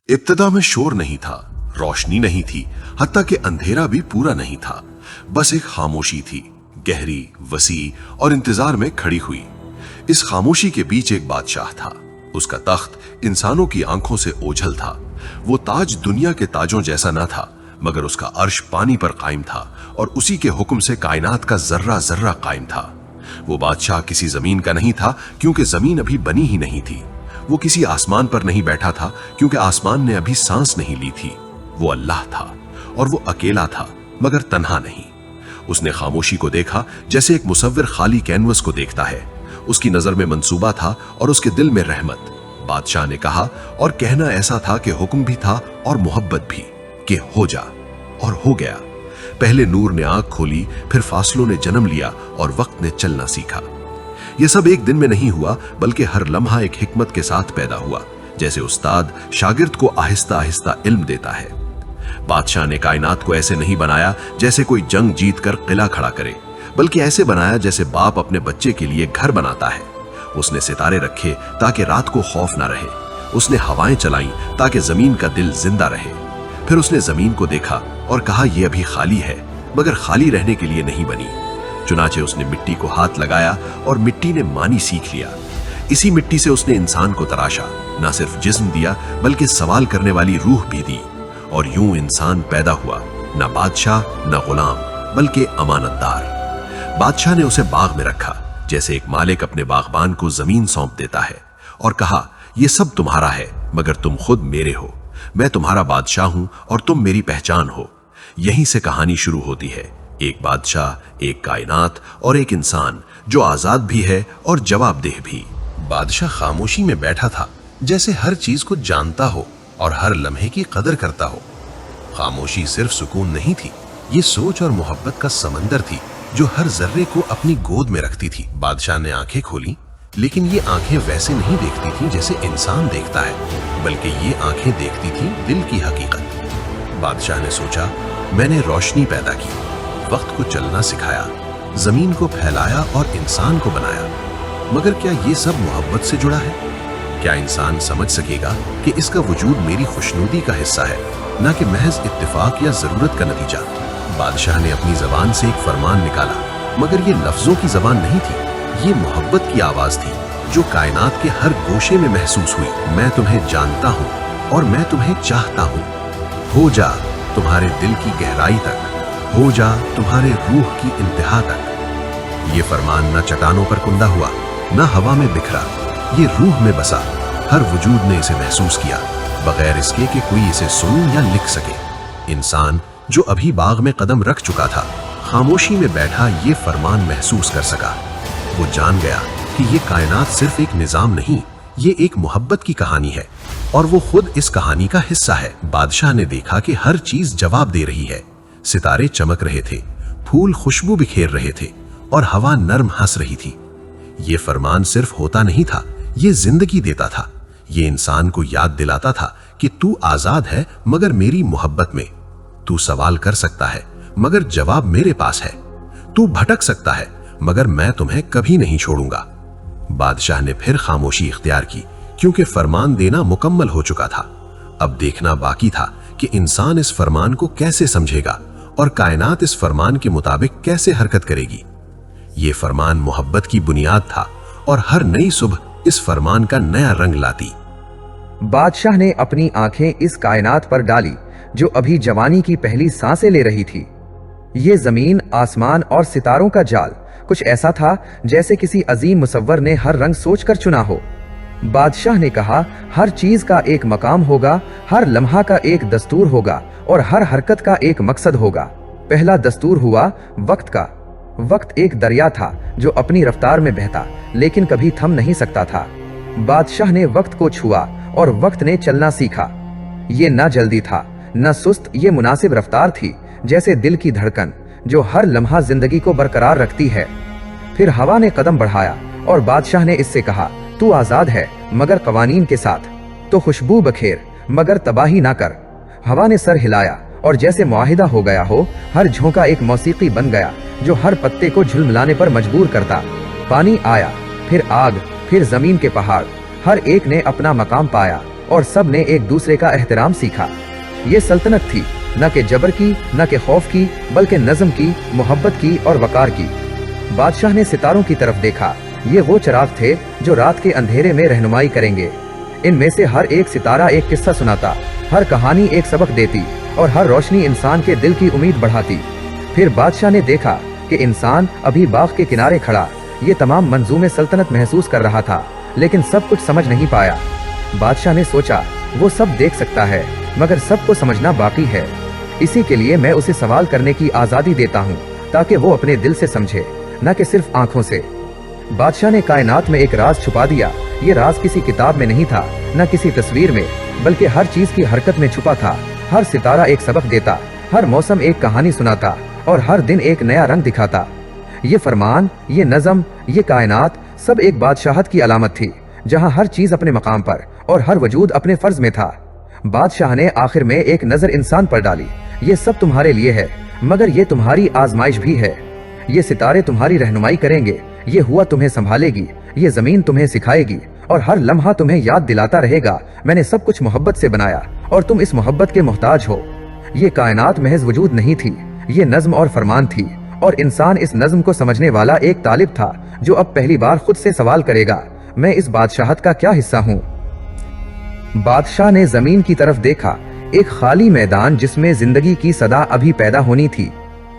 इब्तिदा में शोर नहीं था, रोशनी नहीं थी, हत्ता कि अंधेरा भी पूरा नहीं था। बस एक खामोशी थी, गहरी, वसी और इंतजार में खड़ी हुई। इस खामोशी के बीच एक बादशाह था। उसका तख्त इंसानों की आंखों से ओझल था। वो ताज दुनिया के ताजों जैसा न था, मगर उसका अर्श पानी पर कायम था और उसी के हुक्म से कायनात का जर्रा जर्रा कायम था। वो बादशाह किसी जमीन का नहीं था, क्योंकि जमीन अभी बनी ही नहीं थी। वो किसी आसमान पर नहीं बैठा था, क्योंकि आसमान ने अभी सांस नहीं ली थी। वो अल्लाह था और वो अकेला था, मगर तन्हा नहीं। उसने खामोशी को देखा जैसे एक मुसव्विर खाली कैनवस को देखता है। उसकी नजर में मंसूबा था और उसके दिल में रहमत। बादशाह ने कहा, और कहना ऐसा था कि हुक्म भी था और मोहब्बत भी, कि हो जा, और हो गया। पहले नूर ने आंख खोली, फिर फासलों ने जन्म लिया और वक्त ने चलना सीखा। यह सब एक दिन में नहीं हुआ, बल्कि हर लम्हा एक हिकमत के साथ पैदा हुआ, जैसे उस्ताद शागिर्द को आहिस्ता आहिस्ता इल्म देता है। बादशाह ने कायनात को ऐसे नहीं बनाया जैसे कोई जंग जीत कर किला खड़ा करे, बल्कि ऐसे बनाया जैसे बाप अपने बच्चे के लिए घर बनाता है। उसने सितारे रखे ताकि रात को खौफ ना रहे। उसने हवाएं चलाई ताकि जमीन का दिल जिंदा रहे। फिर उसने जमीन को देखा और कहा, यह अभी खाली है, मगर खाली रहने के लिए नहीं बनी। चुनाचे उसने मिट्टी को हाथ लगाया और मिट्टी ने मानी सीख लिया। इसी मिट्टी से उसने इंसान को तराशा, ना सिर्फ जिस्म दिया बल्कि सवाल करने वाली रूह भी दी। और यूं इंसान पैदा हुआ, ना बादशाह ना गुलाम, बल्कि अमानतदार। बादशाह ने उसे बाग में रखा, जैसे एक मालिक अपने बागबान को जमीन सौंप देता है, और कहा, यह सब तुम्हारा है, मगर तुम खुद मेरे हो। मैं तुम्हारा बादशाह हूं और तुम मेरी पहचान हो। यहीं से कहानी शुरू होती है, एक बादशाह, एक कायनात और एक इंसान जो आजाद भी है और जवाबदेह भी। बादशाह खामोशी में बैठा था, जैसे हर चीज को जानता हो और हर लम्हे की कदर करता हो। खामोशी सिर्फ सुकून नहीं थी, ये सोच और मोहब्बत का समंदर थी जो हर जर्रे को अपनी गोद में रखती थी। बादशाह ने आंखें खोली, लेकिन ये आंखें वैसे नहीं देखती थी जैसे इंसान देखता है, बल्कि ये आंखें देखती थी दिल की हकीकत। बादशाह ने सोचा, मैंने रोशनी पैदा की, वक्त को चलना सिखाया, जमीन को फैलाया और इंसान को बनाया, मगर क्या ये सब मोहब्बत से जुड़ा है? क्या इंसान समझ सकेगा कि इसका वजूद मेरी खुशनुदी का हिस्सा है, न कि महज इत्तेफाक या जरूरत का नतीजा? बादशाह ने अपनी जबान से एक फरमान निकाला, मगर ये लफ्जों की जबान नहीं थी, ये मोहब्बत की आवाज थी जो कायनात के हर गोशे में महसूस हुई। मैं तुम्हें जानता हूँ और मैं तुम्हें चाहता हूँ। हो जा तुम्हारे दिल की गहराई तक, हो जा तुम्हारे रूह की इंतहा तक। ये फरमान न चट्टानों पर कुंदा हुआ, न हवा में बिखरा, ये रूह में बसा। हर वजूद ने इसे महसूस किया, बगैर इसके कि कोई इसे सुन या लिख सके। इंसान जो अभी बाग में कदम रख चुका था, खामोशी में बैठा ये फरमान महसूस कर सका। वो जान गया कि ये कायनात सिर्फ एक निजाम नहीं, ये एक मोहब्बत की कहानी है, और वो खुद इस कहानी का हिस्सा है। बादशाह ने देखा कि हर चीज जवाब दे रही है। सितारे चमक रहे थे, फूल खुशबू बिखेर रहे थे और हवा नर्म हंस रही थी। ये फरमान सिर्फ होता नहीं था, ये जिंदगी देता था। ये इंसान को याद दिलाता था कि तू आजाद है, मगर मेरी मोहब्बत में। तू सवाल कर सकता है, मगर जवाब मेरे पास है। तू भटक सकता है, मगर मैं तुम्हें कभी नहीं छोड़ूंगा। बादशाह ने फिर खामोशी इख्तियार की, क्योंकि फरमान देना मुकम्मल हो चुका था। अब देखना बाकी था कि इंसान इस फरमान को कैसे समझेगा और कायनात इस फरमान के मुताबिक कैसे हरकत करेगी। ये फरमान मोहब्बत की बुनियाद था और हर नई सुबह इस फरमान का नया रंग लाती। बादशाह ने अपनी आंखें इस कायनात पर डाली जो अभी जवानी की पहली सांसें ले रही थी। ये जमीन, आसमान और सितारों का जाल कुछ ऐसा था जैसे किसी अजीम मुसव्वर ने हर रंग सोचकर चुना हो। बादशाह ने कहा, हर चीज का एक मकाम होगा, हर लम्हा का एक दस्तूर होगा और हर हरकत का एक मकसद होगा। पहला दस्तूर हुआ वक्त का। वक्त एक दरिया था जो अपनी रफ्तार में बहता, लेकिन कभी थम नहीं सकता था। बादशाह ने वक्त को छुआ और वक्त ने चलना सीखा। ये न जल्दी था न सुस्त, ये मुनासिब रफ्तार थी, जैसे दिल की धड़कन जो हर लम्हा जिंदगी को बरकरार रखती है। फिर हवा ने कदम बढ़ाया और बादशाह ने इससे कहा, तू आजाद है मगर कवानीन के साथ, तो खुशबू बखेर मगर तबाही ना कर। हवा ने सर हिलाया और जैसे मुआहिदा हो गया हो, हर झोंका एक मौसीकी बन गया जो हर पत्ते को झुलमिलाने पर मजबूर करता। पानी आया, फिर आग, फिर जमीन के पहाड़, हर एक ने अपना मकाम पाया। और सब ने एक दूसरे का एहतराम सीखा। ये सल्तनत थी न कि जबर की, न कि खौफ की, बल्कि नज़म की, मोहब्बत की और वकार की। बादशाह ने सितारों की तरफ देखा। ये वो चिराग थे जो रात के अंधेरे में रहनुमाई करेंगे। इनमें से हर एक सितारा एक किस्सा सुनाता, हर कहानी एक सबक देती और हर रोशनी इंसान के दिल की उम्मीद बढ़ाती। फिर बादशाह ने देखा कि इंसान अभी बाग के किनारे खड़ा ये तमाम मंजूमे सल्तनत महसूस कर रहा था, लेकिन सब कुछ समझ नहीं पाया। बादशाह ने सोचा, वो सब देख सकता है मगर सबको समझना बाकी है। इसी के लिए मैं उसे सवाल करने की आज़ादी देता हूँ ताकि वो अपने दिल से समझे, न कि सिर्फ आंखों से। बादशाह ने कायनात में एक राज छुपा दिया। ये राज किसी किताब में नहीं था, न किसी तस्वीर में, बल्कि हर चीज की हरकत में छुपा था। हर सितारा एक सबक देता, हर मौसम एक कहानी सुनाता और हर दिन एक नया रंग दिखाता। ये फरमान, ये नज़म, ये कायनात सब एक बादशाहत की अलामत थी, जहाँ हर चीज अपने मकाम पर और हर वजूद अपने फर्ज में था। बादशाह ने आखिर में एक नजर इंसान पर डाली। ये सब तुम्हारे लिए है, मगर ये तुम्हारी आजमाइश भी है। ये सितारे तुम्हारी रहनुमाई करेंगे, ये हुआ तुम्हें संभालेगी, ये जमीन तुम्हें सिखाएगी और हर लम्हा तुम्हें याद दिलाता रहेगा मैंने सब कुछ मोहब्बत से बनाया और तुम इस मोहब्बत के मोहताज हो। ये कायनात महज वजूद नहीं थी, ये नज्म और फरमान थी, और इंसान इस नज्म को समझने वाला एक तालिब था जो अब पहली बार खुद से सवाल करेगा, मैं इस बादशाहत का क्या हिस्सा हूँ। बादशाह ने जमीन की तरफ देखा, एक खाली मैदान जिसमें जिंदगी की सदा अभी पैदा होनी थी।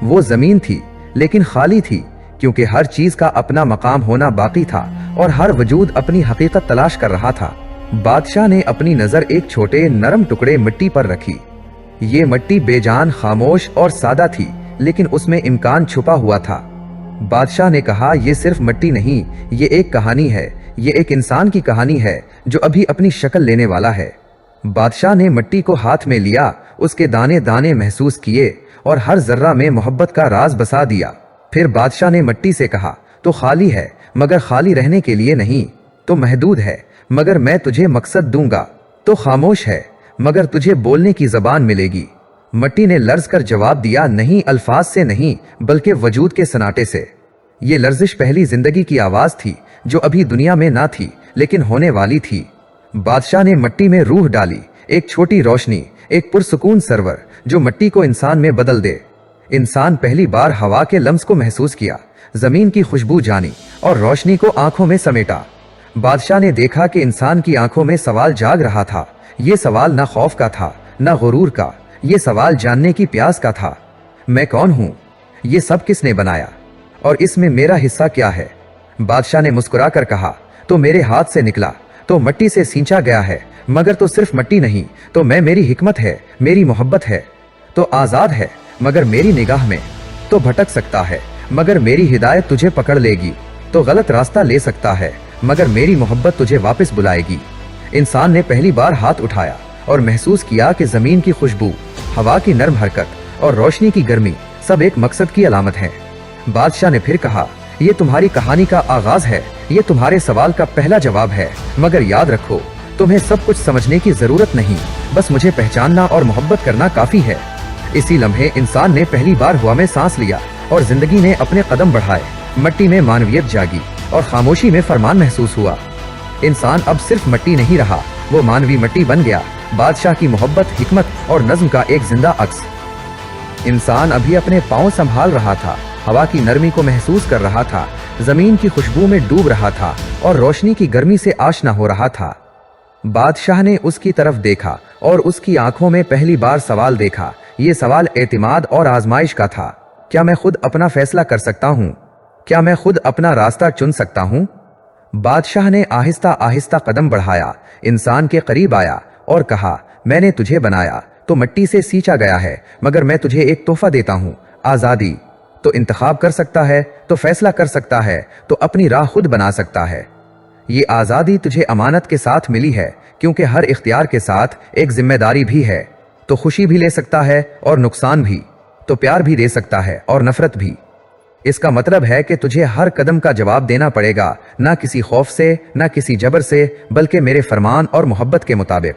वो जमीन थी लेकिन खाली थी, क्योंकि हर चीज का अपना मकाम होना बाकी था और हर वजूद अपनी हकीकत तलाश कर रहा था। बादशाह ने अपनी नजर एक छोटे नरम टुकड़े मिट्टी पर रखी। ये मिट्टी बेजान, खामोश और सादा थी, लेकिन उसमें इम्कान छुपा हुआ था। बादशाह ने कहा, ये सिर्फ मिट्टी नहीं, ये एक कहानी है, ये एक इंसान की कहानी है जो अभी अपनी शक्ल लेने वाला है। बादशाह ने मिट्टी को हाथ में लिया, उसके दाने दाने महसूस किए और हर जर्रा में मोहब्बत का राज बसा दिया। फिर बादशाह ने मिट्टी से कहा, तो खाली है मगर खाली रहने के लिए नहीं, तो महदूद है मगर मैं तुझे मकसद दूंगा, तो खामोश है मगर तुझे बोलने की जबान मिलेगी। मिट्टी ने लर्ज कर जवाब दिया, नहीं, अल्फाज से नहीं बल्कि वजूद के सनाटे से। ये लर्जिश पहली जिंदगी की आवाज थी जो अभी दुनिया में ना थी लेकिन होने वाली थी। बादशाह ने मिट्टी में रूह डाली, एक छोटी रोशनी, एक पुरसुकून सरवर जो मिट्टी को इंसान में बदल दे। इंसान पहली बार हवा के लम्स को महसूस किया, जमीन की खुशबू जानी और रोशनी को आंखों में समेटा। बादशाह ने देखा कि इंसान की आंखों में सवाल जाग रहा था। ये सवाल ना खौफ का था, ना गुरूर का, ये सवाल जानने की प्यास का था। मैं कौन हूँ? ये सब किसने बनाया? और इसमें मेरा हिस्सा क्या है? बादशाह ने मुस्कुरा कर कहा, तो मेरे हाथ से निकला, तो मिट्टी से सींचा गया है, मगर तो सिर्फ मिट्टी नहीं, तो मैं मेरी हिकमत है, मेरी मोहब्बत है। तो आजाद है मगर मेरी निगाह में, तो भटक सकता है मगर मेरी हिदायत तुझे पकड़ लेगी, तो गलत रास्ता ले सकता है मगर मेरी मोहब्बत तुझे वापस बुलाएगी। इंसान ने पहली बार हाथ उठाया और महसूस किया कि जमीन की खुशबू, हवा की नरम हरकत और रोशनी की गर्मी सब एक मकसद की अलामत है। बादशाह ने फिर कहा, ये तुम्हारी कहानी का आगाज है, ये तुम्हारे सवाल का पहला जवाब है, मगर याद रखो तुम्हें सब कुछ समझने की जरूरत नहीं, बस मुझे पहचानना और मोहब्बत करना काफी है। इसी लम्हे इंसान ने पहली बार हवा में सांस लिया और जिंदगी ने अपने कदम बढ़ाए। मिट्टी में मानवियत जागी और खामोशी में फरमान महसूस हुआ। इंसान अब सिर्फ मिट्टी नहीं रहा, वो मानवी मिट्टी बन गया, बादशाह की मोहब्बत, हिकमत और नज्म का एक जिंदा अक्स। इंसान अभी अपने पांव संभाल रहा था, हवा की नरमी को महसूस कर रहा था, जमीन की खुशबू में डूब रहा था और रोशनी की गर्मी से आशना हो रहा था। बादशाह ने उसकी तरफ देखा और उसकी आंखों में पहली बार सवाल देखा। ये सवाल एतिमाद और आजमाइश का था। क्या मैं खुद अपना फैसला कर सकता हूँ? क्या मैं खुद अपना रास्ता चुन सकता हूँ? बादशाह ने आहिस्ता आहिस्ता कदम बढ़ाया, इंसान के करीब आया और कहा, मैंने तुझे बनाया तो मिट्टी से सींचा गया है, मगर मैं तुझे एक तोहफा देता हूँ, आजादी। तो इंतखाब कर सकता है, तो फैसला कर सकता है, तो अपनी राह खुद बना सकता है। ये आजादी तुझे अमानत के साथ मिली है, क्योंकि हर इख्तियार के साथ एक जिम्मेदारी भी है। तो खुशी भी ले सकता है और नुकसान भी, तो प्यार भी दे सकता है और नफरत भी। इसका मतलब है कि तुझे हर कदम का जवाब देना पड़ेगा, ना किसी खौफ से, ना किसी जबर से, बल्कि मेरे फरमान और मोहब्बत के मुताबिक।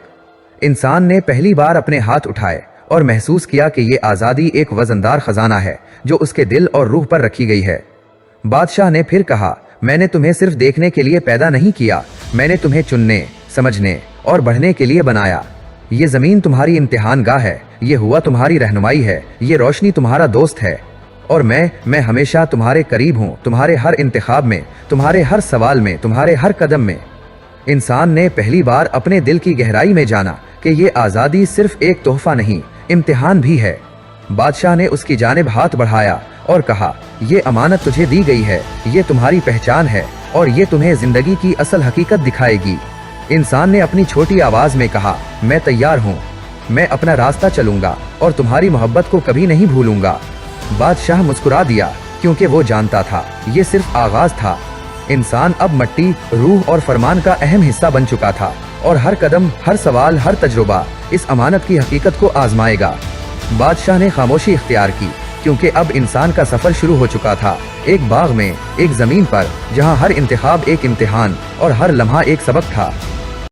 इंसान ने पहली बार अपने हाथ उठाए और महसूस किया कि ये आज़ादी एक वजनदार खजाना है जो उसके दिल और रूह पर रखी गई है। बादशाह ने फिर कहा, मैंने तुम्हें सिर्फ देखने के लिए पैदा नहीं किया, मैंने तुम्हें चुनने, समझने और बढ़ने के लिए बनाया। ये जमीन तुम्हारी इम्तिहान गाह है, ये हुआ तुम्हारी रहनुमाई है, ये रोशनी तुम्हारा दोस्त है। और मैं हमेशा तुम्हारे करीब हूँ, तुम्हारे हर इंतखाब में, तुम्हारे हर सवाल में, तुम्हारे हर कदम में। इंसान ने पहली बार अपने दिल की गहराई में जाना कि ये आज़ादी सिर्फ एक तोहफा नहीं, इम्तिहान भी है। बादशाह ने उसकी जानिब हाथ बढ़ाया और कहा, ये अमानत तुझे दी गई है, ये तुम्हारी पहचान है और ये तुम्हें जिंदगी की असल हकीकत दिखाएगी। इंसान ने अपनी छोटी आवाज में कहा, मैं तैयार हूँ, मैं अपना रास्ता चलूंगा और तुम्हारी मोहब्बत को कभी नहीं भूलूंगा। बादशाह मुस्कुरा दिया क्योंकि वो जानता था ये सिर्फ आगाज था। इंसान अब मिट्टी, रूह और फरमान का अहम हिस्सा बन चुका था और हर कदम, हर सवाल, हर तजुर्बा इस अमानत की हकीकत को आजमाएगा। बादशाह ने खामोशी इख्तियार की क्योंकि अब इंसान का सफर शुरू हो चुका था, एक बाग में, एक जमीन पर जहां हर इंतखाब एक इम्तिहान और हर लम्हा एक सबक था।